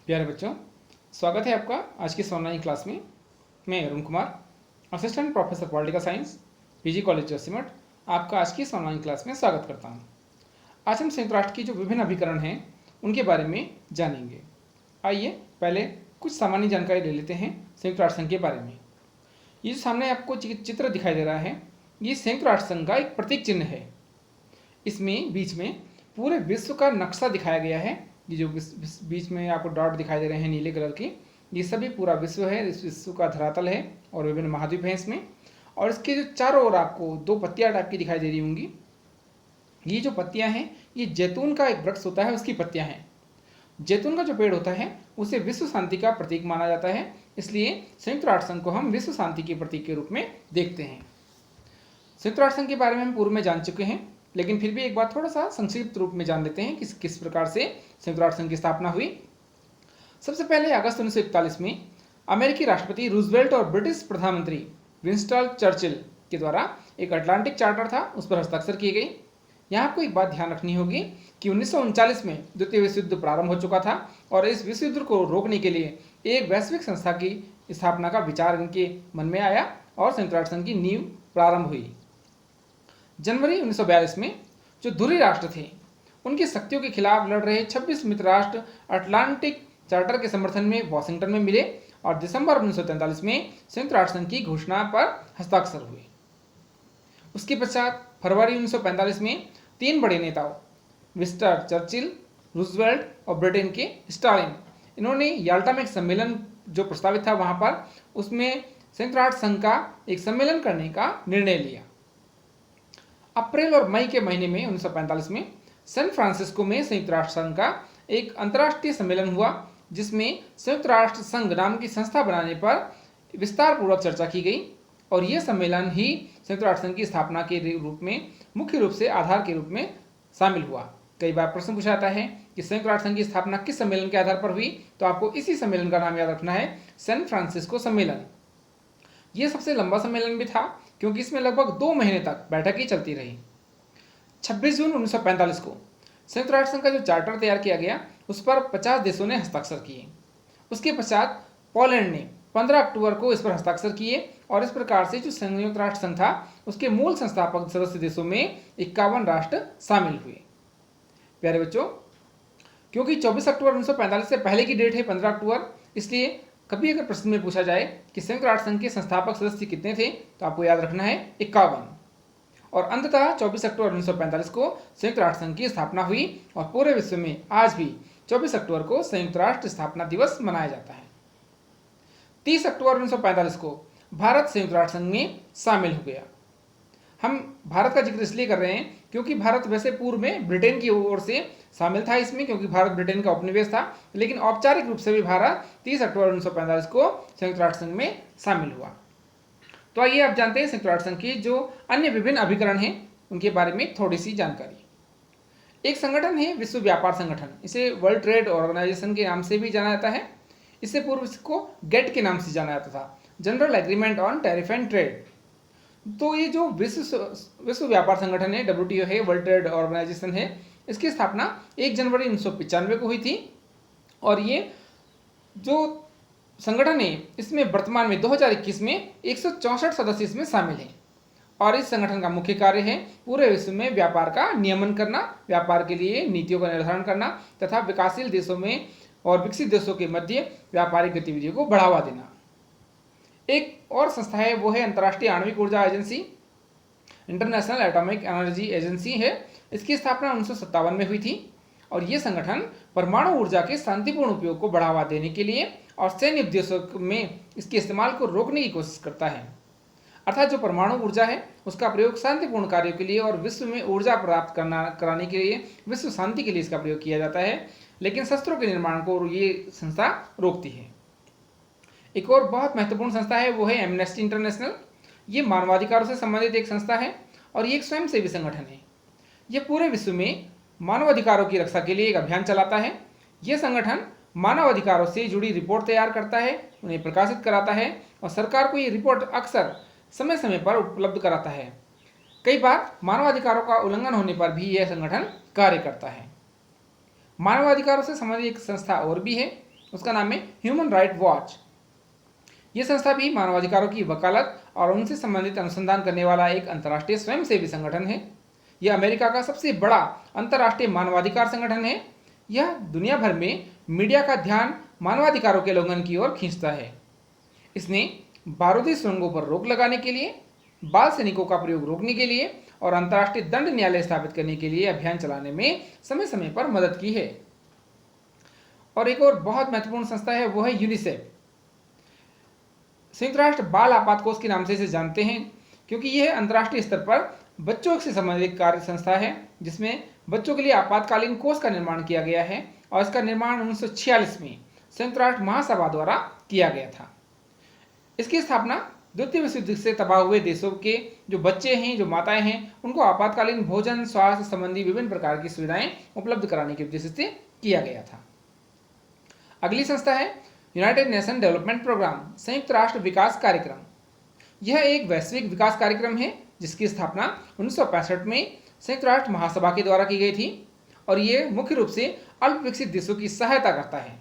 प्यारे बच्चों, स्वागत है आपका आज की इस ऑनलाइन क्लास में। मैं Arun Kumar, assistant professor political science, PG college Joshimath, आपका आज की इस ऑनलाइन क्लास में स्वागत करता हूं। आज हम संयुक्त राष्ट्र की जो विभिन्न अभिकरण हैं उनके बारे में जानेंगे। आइए पहले कुछ सामान्य जानकारी ले लेते हैं संयुक्त राष्ट्र संघ के बारे में। ये जो सामने आपको चित्र दिखाई दे रहा है, ये संयुक्त राष्ट्र संघ का एक प्रतीक चिन्ह है। इसमें बीच में पूरे विश्व का नक्शा दिखाया गया है। ये जो बीच में आपको डॉट दिखाई दे रहे हैं नीले कलर के, ये सभी पूरा विश्व है। इस विश्व का धरातल है और विभिन्न महाद्वीप हैं इसमें। और इसके जो चारों ओर आपको दो पत्तियां टाइप की दिखाई दे रही होंगी। ये जो पत्तियां हैं, ये जैतून का एक वृक्ष होता है, उसकी पत्तियां हैं। जैतून का जो पेड़ होता है उसे विश्व शांति का प्रतीक माना जाता है, इसलिए संयुक्त राष्ट्र संघ को हम विश्व शांति के प्रतीक के रूप में देखते हैं। संयुक्त राष्ट्र संघ के बारे में हम पूर्व में जान चुके हैं, लेकिन फिर भी एक बार थोड़ा सा संक्षिप्त रूप में जान लेते हैं कि किस प्रकार से संयुक्त राष्ट्र संघ की स्थापना हुई। सबसे पहले अगस्त 1941 में अमेरिकी राष्ट्रपति रूजवेल्ट और ब्रिटिश प्रधानमंत्री विंस्टन चर्चिल के द्वारा एक अटलांटिक चार्टर था, उस पर हस्ताक्षर किए गए। यहाँ आपको एक बात ध्यान रखनी होगी कि 1939 में द्वितीय विश्व युद्ध प्रारंभ हो चुका था और इस विश्व युद्ध को रोकने के लिए एक वैश्विक संस्था की स्थापना का विचार इनके मन में आया और संयुक्त राष्ट्र संघ की नींव प्रारंभ हुई। जनवरी 1942 में जो ध्रुवीय राष्ट्र थे उनकी शक्तियों के खिलाफ लड़ रहे 26 मित्र राष्ट्र अटलांटिक चार्टर के समर्थन में वॉशिंगटन में मिले और दिसंबर 1943 में संयुक्त राष्ट्र संघ की घोषणा पर हस्ताक्षर हुए। उसके पश्चात फरवरी 1945 में तीन बड़े नेताओं विंस्टन चर्चिल, रूजवेल्ट और ब्रिटेन के स्टालिन, इन्होंने याल्टा में एक सम्मेलन जो प्रस्तावित था वहां पर, उसमें संयुक्त राष्ट्र संघ का एक सम्मेलन करने का निर्णय लिया। अप्रैल और मई के महीने में 1945 में सैन फ्रांसिस्को में संयुक्त राष्ट्र संघ का एक अंतर्राष्ट्रीय सम्मेलन हुआ, जिसमें संयुक्त राष्ट्र संघ नाम की संस्था बनाने पर विस्तार पूर्वक चर्चा की गई और यह सम्मेलन ही संयुक्त राष्ट्र संघ की स्थापना के रूप में मुख्य रूप से आधार के रूप में शामिल हुआ। कई बार प्रश्न पूछा जाता है कि संयुक्त राष्ट्र संघ की स्थापना किस सम्मेलन के आधार पर हुई, तो आपको इसी सम्मेलन का नाम याद रखना है, सैन फ्रांसिस्को सम्मेलन। यह सबसे लंबा सम्मेलन भी था क्योंकि इसमें लगभग 2 महीने तक बैठक ही चलती रही। 26 जून 1945 को संयुक्त राष्ट्र संघ का जो चार्टर तैयार किया गया उस पर 50 देशों ने हस्ताक्षर किए। उसके पश्चात पोलैंड ने 15 अक्टूबर को इस पर हस्ताक्षर किए और इस प्रकार से जो संयुक्त राष्ट्र संघ था उसके मूल संस्थापक सदस्य देशों में 51 राष्ट्र शामिल हुए। प्यारे बच्चों, क्योंकि 24 अक्टूबर 1945 से पहले की डेट है 15 अक्टूबर, इसलिए कभी अगर प्रश्न में पूछा जाए कि संयुक्त राष्ट्र संघ के संस्थापक सदस्य कितने थे, तो आपको याद रखना है 51। और अंततः 24 अक्टूबर 1945 को संयुक्त राष्ट्र संघ की स्थापना हुई और पूरे विश्व में आज भी 24 अक्टूबर को संयुक्त राष्ट्र स्थापना दिवस मनाया जाता है। 30 अक्टूबर 1945 को भारत संयुक्त राष्ट्र संघ में शामिल हो गया। हम भारत का जिक्र इसलिए कर रहे हैं क्योंकि भारत वैसे पूर्व में ब्रिटेन की ओर से शामिल था इसमें, क्योंकि भारत ब्रिटेन का उपनिवेश था, लेकिन औपचारिक रूप से भी भारत 30 अक्टूबर 1945 को संयुक्त राष्ट्र संघ में शामिल हुआ। तो आइए आप जानते हैं संयुक्त राष्ट्र संघ की जो अन्य विभिन्न अभिकरण हैं उनके बारे में थोड़ी सी जानकारी। एक संगठन है विश्व व्यापार संगठन, इसे वर्ल्ड ट्रेड ऑर्गेनाइजेशन के नाम से भी जाना जाता है। इससे पूर्व इसको गेट के नाम से जाना जाता था, general agreement on tariff and trade. तो ये जो विश्व व्यापार संगठन है, WTO है, वर्ल्ड ट्रेड ऑर्गेनाइजेशन है, इसकी स्थापना 1 जनवरी 1995 को हुई थी और ये जो संगठन है इसमें वर्तमान में 2021 में 164 सदस्य इसमें शामिल हैं और इस संगठन का मुख्य कार्य है पूरे विश्व में व्यापार का नियमन करना, व्यापार के लिए नीतियों का निर्धारण करना तथा विकासशील देशों में और विकसित देशों के मध्य व्यापारिक गतिविधियों को बढ़ावा देना। एक और संस्था है, वो है अंतर्राष्ट्रीय आणविक ऊर्जा agency, international atomic energy agency है। इसकी स्थापना 1957 में हुई थी और ये संगठन परमाणु ऊर्जा के शांतिपूर्ण उपयोग को बढ़ावा देने के लिए और सैन्य उद्देश्यों में इसके इस्तेमाल को रोकने की कोशिश करता है। अर्थात जो परमाणु ऊर्जा है उसका प्रयोग शांतिपूर्ण कार्यों के लिए और विश्व में ऊर्जा प्राप्त कराने के लिए, विश्व शांति के लिए इसका प्रयोग किया जाता है, लेकिन शस्त्रों के निर्माण को ये संस्था रोकती है। एक और बहुत महत्वपूर्ण संस्था है, वो है एमनेस्टी इंटरनेशनल। ये मानवाधिकारों से संबंधित एक संस्था है और ये एक स्वयंसेवी संगठन है। यह पूरे विश्व में मानवाधिकारों की रक्षा के लिए एक अभियान चलाता है। यह संगठन मानवाधिकारों से जुड़ी रिपोर्ट तैयार करता है, उन्हें प्रकाशित कराता है और सरकार को ये रिपोर्ट अक्सर समय समय पर उपलब्ध कराता है। कई बार मानवाधिकारों का उल्लंघन होने पर भी यह संगठन कार्य करता है। मानवाधिकारों से संबंधित एक संस्था और भी है, उसका नाम है ह्यूमन राइट वॉच। ये संस्था भी मानवाधिकारों की वकालत और उनसे संबंधित अनुसंधान करने वाला एक अंतर्राष्ट्रीय स्वयंसेवी संगठन है। यह अमेरिका का सबसे बड़ा अंतर्राष्ट्रीय मानवाधिकार संगठन है। यह दुनिया भर में मीडिया का ध्यान मानवाधिकारों के उल्लंघन की ओर खींचता है। इसने बारूदी सुरंगों पर रोक लगाने के लिए, बाल सैनिकों का प्रयोग रोकने के लिए और अंतर्राष्ट्रीय दंड न्यायालय स्थापित करने के लिए अभियान चलाने में समय समय पर मदद की है। और एक और बहुत महत्वपूर्ण संस्था है, वो है यूनिसेफ। संयुक्त राष्ट्र बाल आपात कोष के नाम से इसे जानते हैं क्योंकि यह अंतर्राष्ट्रीय स्तर पर बच्चों से संबंधित कार्य संस्था है, जिसमें बच्चों के लिए आपातकालीन कोष का निर्माण किया गया है और इसका निर्माण 1946 में संयुक्त राष्ट्र महासभा द्वारा किया गया था। इसकी स्थापना द्वितीय विश्व युद्ध से तबाह हुए देशों के जो बच्चे हैं, जो माताएं हैं, उनको आपातकालीन भोजन, स्वास्थ्य संबंधी विभिन्न प्रकार की सुविधाएं उपलब्ध कराने के उद्देश्य से किया गया था। अगली संस्था है यूनाइटेड नेशन डेवलपमेंट प्रोग्राम, संयुक्त राष्ट्र विकास कार्यक्रम। यह एक वैश्विक विकास कार्यक्रम है जिसकी स्थापना 1965 में संयुक्त राष्ट्र महासभा के द्वारा की गई थी और ये मुख्य रूप से अल्प विकसित देशों की सहायता करता है।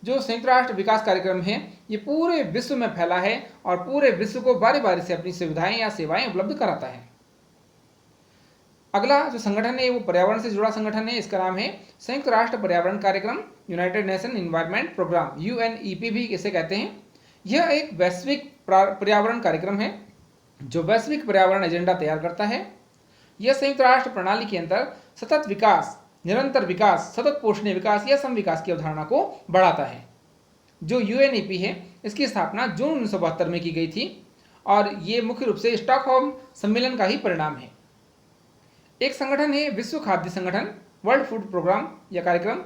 जो संयुक्त राष्ट्र विकास कार्यक्रम है ये पूरे विश्व में फैला है और पूरे विश्व को बारी बारी से अपनी सुविधाएं या सेवाएं उपलब्ध कराता है। अगला जो संगठन है वो पर्यावरण से जुड़ा संगठन है। इसका नाम है संयुक्त राष्ट्र पर्यावरण कार्यक्रम, united nation environment programme, UNEP भी इसे कहते हैं। यह एक वैश्विक पर्यावरण कार्यक्रम है जो वैश्विक पर्यावरण एजेंडा तैयार करता है। यह संयुक्त राष्ट्र प्रणाली के अंदर सतत विकास, निरंतर विकास, सतत पोषणीय विकास या सम विकास की अवधारणा को बढ़ाता है। जो UNEP है इसकी स्थापना जून 1972 में की गई थी और ये मुख्य रूप से स्टॉकहोम सम्मेलन का ही परिणाम है। एक संगठन है विश्व खाद्य संगठन, वर्ल्ड फूड प्रोग्राम या कार्यक्रम।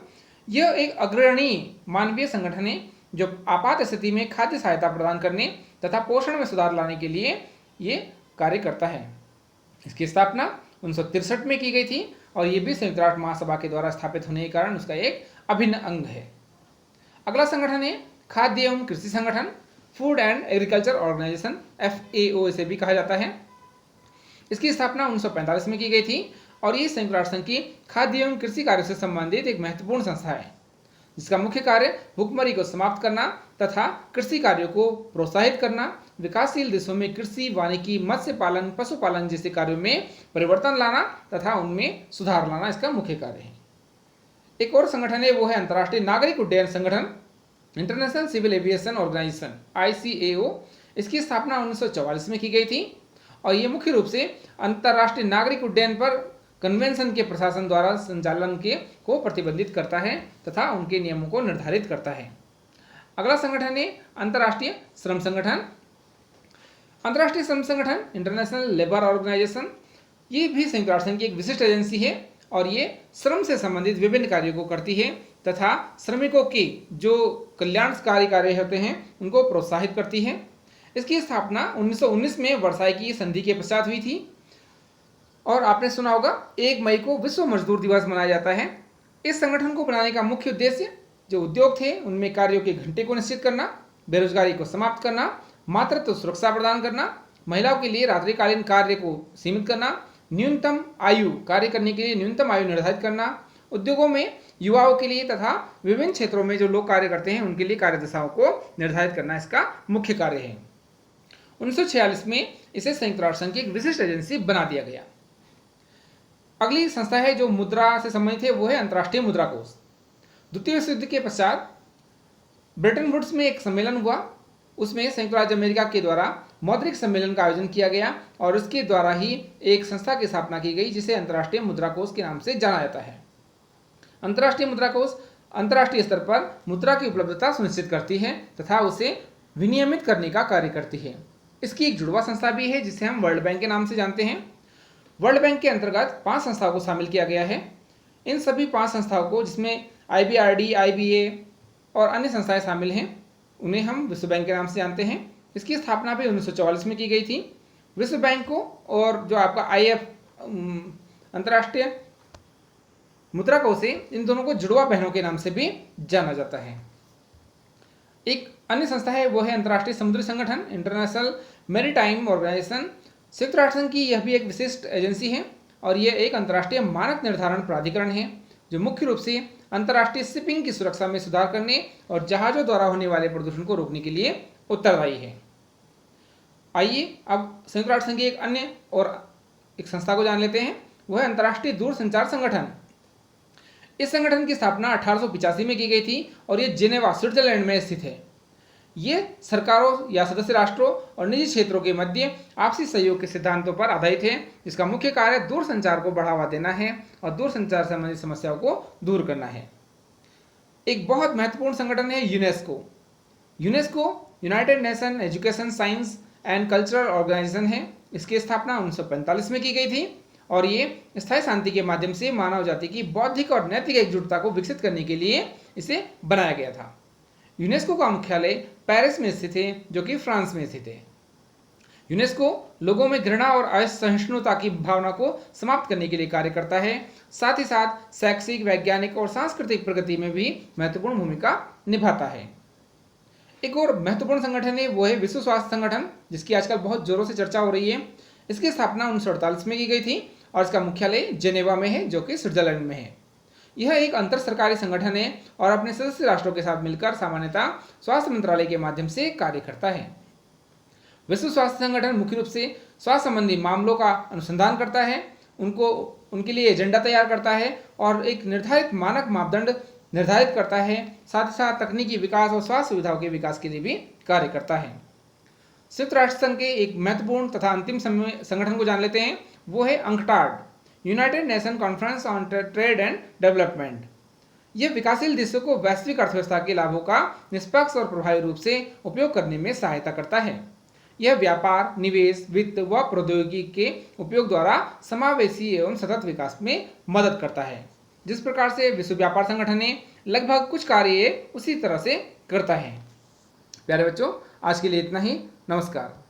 यह एक अग्रणी मानवीय संगठन है जो आपात स्थिति में खाद्य सहायता प्रदान करने तथा पोषण में सुधार लाने के लिए ये कार्य करता है। इसकी स्थापना 1963 में की गई थी और ये भी संयुक्त राष्ट्र महासभा के द्वारा स्थापित होने के कारण उसका एक अभिन्न अंग है। अगला संगठन है खाद्य एवं कृषि संगठन, food and agriculture organisation, FAO इसे भी कहा जाता है। इसकी स्थापना 1945 में की गई थी और ये संयुक्त राष्ट्र संघ की खाद्य एवं कृषि कार्यों से संबंधित एक महत्वपूर्ण संस्था है जिसका मुख्य कार्य भुखमरी को समाप्त करना तथा कृषि कार्यों को प्रोत्साहित करना, विकासशील देशों में कृषि, वानिकी, मत्स्य पालन, पशुपालन जैसे कार्यों में परिवर्तन लाना तथा उनमें सुधार लाना इसका मुख्य कार्य है। एक और संगठन है वो है अंतर्राष्ट्रीय नागरिक उड्डयन संगठन, international civil aviation organisation, ICAO। इसकी स्थापना 1944 में की गई थी और ये मुख्य रूप से अंतर्राष्ट्रीय नागरिक उड्डयन पर कन्वेंशन के प्रशासन द्वारा संचालन को प्रतिबंधित करता है तथा उनके नियमों को निर्धारित करता है। अगला संगठन है अंतर्राष्ट्रीय श्रम संगठन। अंतर्राष्ट्रीय श्रम संगठन, इंटरनेशनल लेबर ऑर्गेनाइजेशन, ये भी संयुक्त राष्ट्र संघ की एक विशिष्ट एजेंसी है और ये श्रम से संबंधित विभिन्न कार्यों को करती है तथा श्रमिकों के जो कल्याणकारी कार्य होते हैं उनको प्रोत्साहित करती है। इसकी स्थापना 1919 में वर्साई की संधि के पश्चात हुई थी और आपने सुना होगा 1 मई को विश्व मजदूर दिवस मनाया जाता है। इस संगठन को बनाने का मुख्य उद्देश्य जो उद्योग थे उनमें कार्यों के घंटे को निश्चित करना, बेरोजगारी को समाप्त करना, मातृत्व सुरक्षा प्रदान करना, महिलाओं के लिए रात्रिकालीन कार्य को सीमित करना, न्यूनतम आयु कार्य करने के लिए न्यूनतम आयु निर्धारित करना, उद्योगों में युवाओं के लिए तथा विभिन्न क्षेत्रों में जो लोग कार्य करते हैं उनके लिए कार्यदिशाओं को निर्धारित करना इसका मुख्य कार्य है। 1946 में इसे संयुक्त राष्ट्र संघ की एक विशिष्ट एजेंसी बना दिया गया। अगली संस्था है जो मुद्रा से संबंधित है वो है अंतर्राष्ट्रीय मुद्रा कोष। द्वितीय विश्व युद्ध के पश्चात ब्रिटेन वुड्स में एक सम्मेलन हुआ, उसमें संयुक्त राज्य अमेरिका के द्वारा मौद्रिक सम्मेलन का आयोजन किया गया और उसके द्वारा ही एक संस्था की स्थापना की गई जिसे अंतर्राष्ट्रीय मुद्रा कोष के नाम से जाना जाता है। अंतर्राष्ट्रीय मुद्रा कोष अंतर्राष्ट्रीय स्तर पर मुद्रा की उपलब्धता सुनिश्चित करती है तथा उसे विनियमित करने का कार्य करती है। इसकी एक जुड़वा संस्था भी है जिसे हम वर्ल्ड बैंक के नाम से जानते हैं। वर्ल्ड बैंक के अंतर्गत 5 संस्थाओं को शामिल किया गया है। इन सभी 5 संस्थाओं को, जिसमें IBRD, IBA और अन्य संस्थाएं शामिल हैं, उन्हें हम विश्व बैंक के नाम से जानते हैं। इसकी स्थापना भी 1944 में की गई थी। विश्व बैंक को और जो आपका IF अंतर्राष्ट्रीय मुद्रा कोष से, इन दोनों को जुड़वा बहनों के नाम से भी जाना जाता है। एक अन्य संस्था है वो है अंतर्राष्ट्रीय समुद्री संगठन, इंटरनेशनल मैरीटाइम ऑर्गेनाइजेशन। संयुक्त राष्ट्र संघ की यह भी एक विशिष्ट एजेंसी है और यह एक अंतर्राष्ट्रीय मानक निर्धारण प्राधिकरण है जो मुख्य रूप से अंतर्राष्ट्रीय शिपिंग की सुरक्षा में सुधार करने और जहाजों द्वारा होने वाले प्रदूषण को रोकने के लिए उत्तरदायी है। आइए अब संयुक्त राष्ट्र संघ की एक अन्य और एक संस्था को जान लेते हैं, वह अंतर्राष्ट्रीय दूरसंचार संगठन। इस संगठन की स्थापना 1885 में की गई थी और ये जिनेवा स्विट्जरलैंड में स्थित है। ये सरकारों या सदस्य राष्ट्रों और निजी क्षेत्रों के मध्य आपसी सहयोग के सिद्धांतों पर आधारित है, जिसका मुख्य कार्य दूरसंचार को बढ़ावा देना है और दूरसंचार संबंधी समस्याओं को दूर करना है। एक बहुत महत्वपूर्ण संगठन है UNESCO. UNESCO united nation education science and cultural organisation है। इसकी स्थापना 1945 में की गई थी और ये स्थायी शांति के माध्यम से मानव जाति की बौद्धिक और नैतिक एकजुटता को विकसित करने के लिए इसे बनाया गया था। यूनेस्को का मुख्यालय पेरिस में स्थित है, जो कि फ्रांस में स्थित है। यूनेस्को लोगों में घृणा और असहिष्णुता की भावना को समाप्त करने के लिए कार्य करता है। साथ ही साथ शैक्षिक, वैज्ञानिक और सांस्कृतिक प्रगति में भी महत्वपूर्ण भूमिका निभाता है। एक और महत्वपूर्ण संगठन है वो है विश्व स्वास्थ्य संगठन, जिसकी आजकल बहुत जोरों से चर्चा हो रही है। इसकी स्थापना 1948 में की गई थी और इसका मुख्यालय जेनेवा में है, जो कि स्विट्जरलैंड में है। यह एक अंतर सरकारी संगठन है और अपने सदस्य राष्ट्रों के साथ मिलकर सामान्यतः स्वास्थ्य मंत्रालय के माध्यम से कार्य करता है। विश्व स्वास्थ्य संगठन मुख्य रूप से स्वास्थ्य संबंधी मामलों का अनुसंधान करता है, उनके लिए एजेंडा तैयार करता है और एक निर्धारित मानक मापदंड निर्धारित करता है। साथ ही साथ तकनीकी विकास और स्वास्थ्य सुविधाओं के विकास के लिए भी कार्य करता है। संयुक्त राष्ट्र संघ के एक महत्वपूर्ण तथा अंतिम संगठन को जान लेते हैं, वो है UNCTAD, United nation conference on trade and development. यह विकासशील देशों को वैश्विक अर्थव्यवस्था के लाभों का निष्पक्ष और प्रभावी रूप से उपयोग करने में सहायता करता है। यह व्यापार, निवेश, वित्त व प्रौद्योगिकी के उपयोग द्वारा समावेशी एवं सतत विकास में मदद करता है। जिस प्रकार से विश्व व्यापार संगठन है लगभग कुछ कार्य उसी तरह से करता है। प्यारे बच्चों, आज के लिए इतना ही। नमस्कार।